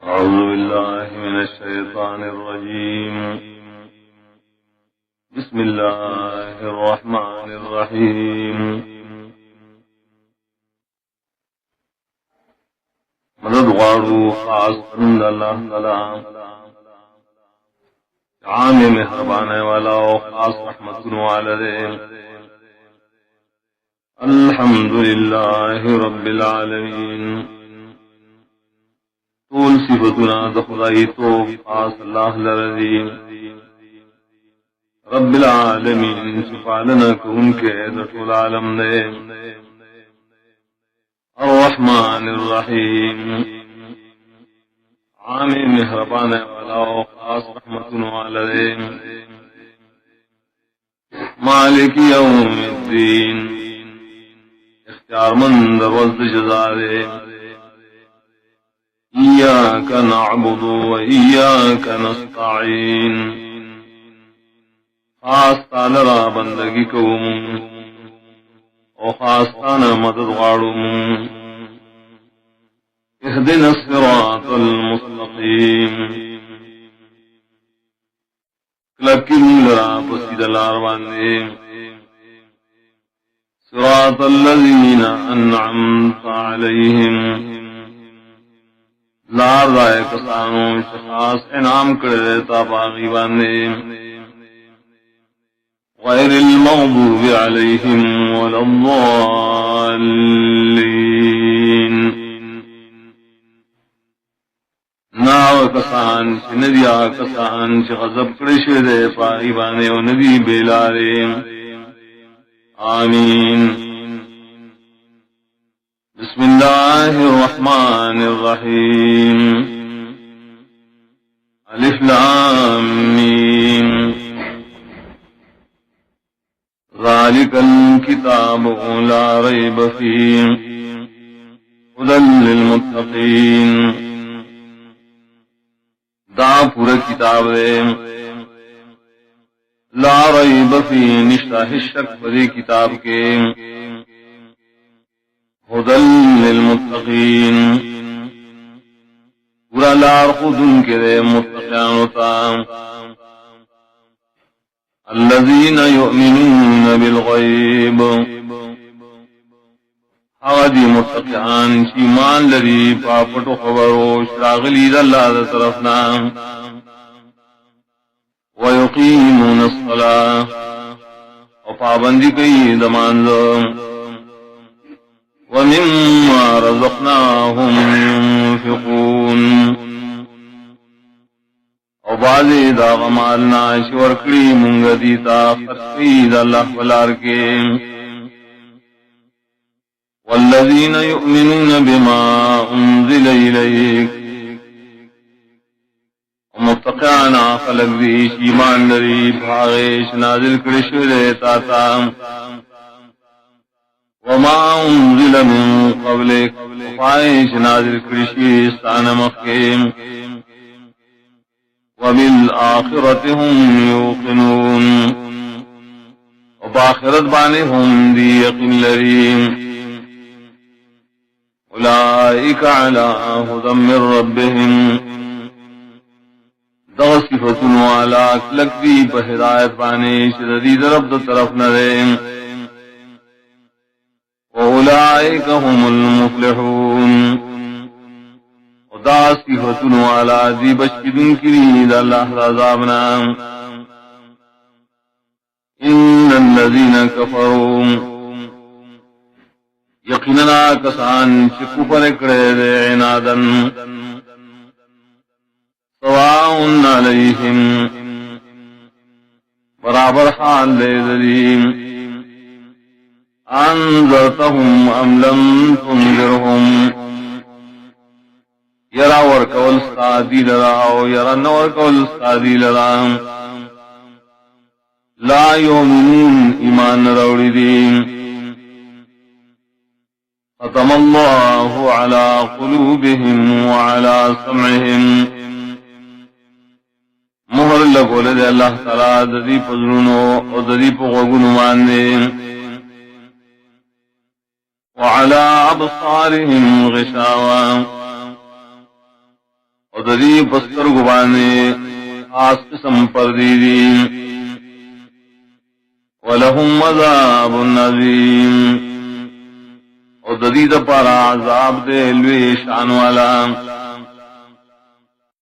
أعوذ بالله من الشيطان الرجيم. بسم الله الرحمن الرحيم. مدد غارو خاص عند اللہ تعالی عام مہربان والا و خاص رحمت والدے. الحمد للہ رب العالمین. طول صفتنا دخلائی تو خاص اللہ لرزی رب العالمین سفالنا کن کے دخل عالم دے. الرحمن الرحیم عام مہربان والا و خاص رحمت والدے. مالک یوم الدین اختیار مند روز جزا دے. إياك نعبد وإياك نستعين خاص تعالی را بندگی کوم او خاص تانا مدد غارم. اهدنا الصراط المستقيم کلکن لرا پسید الارواندے. صراط الذين أنعمت عليهم لار رائے کسانو شخاص انعام کرے تا باغی باندے. غیر المغضوب علیہم ولا الضالین ناو کسان چھ ندیا کسان چھ غضب کرشے دے باغی باندے و ندی بیلارے. آمین. بسم اللہ الرحمن الرحیم. الف لام میم. ذالک الکتاب لا ریب فیہ ھدی للمتقین. دا پورا کتاب ہے لا ریب فیہ نشتہ شک پری کتاب کے. ھدی للمتقین پورا لار خودن کے دے متقیان ہوتا. الذین یؤمنون بالغیب حاجی متقیان چیمان لری پاپٹو خبرو شراغلی داللہ دا طرفنا. ویقیمون الصلاة و پابندی کئی دمانزو. وَمِمَّا رَزَقْنَاهُمْ يُنْفِقُونَ او بازی دا غمالنا شورکڑی منگدیتا خطید اللہ والار کے. وَالَّذِينَ يُؤْمِنُونَ بِمَا أُنزِلَ إِلَيْكَ ومتقعنا خلق دیش ایمان لری بھاغیش نازل کرشو دیتا تا. وما انزل من قبلك فائش نازل کرشی استان مخیم. وبالآخرة هم يوقنون وبآخرت بانے ہم دی یقین لریم. اولئک علی ھدی من ربهم صفتن والا کلک دی بہدایت بانے شدید رب دا طرف نریم. وَأُولَئِكَ هُمُ الْمُفْلِحُونَ ودا صفتن والا دی بچکدن کرید اللہ رضابنا. ان الذین کفروا یقیننا کسان چکو پر اکڑے دے عنادن. سواء علیہم برابر حال دے دلیم. انذرتهم ام لم تنذرهم یرا ورکول استادی لرا او یرا نورکول استادی لرا. لا یؤمنون ایمان روڑی دین. ختم اللہ علی قلوبهم وعلی سمعهم مہر لگو لدے اللہ تعالی ددی پزرونو او ددی پغوگنو ماندے. وعلى أبصارهم غشاوة ددی پستر گبانے آس قسم پر دیدی ولہم عذاب عظیم اور ددی دا پارا عذاب دے لوی شان والا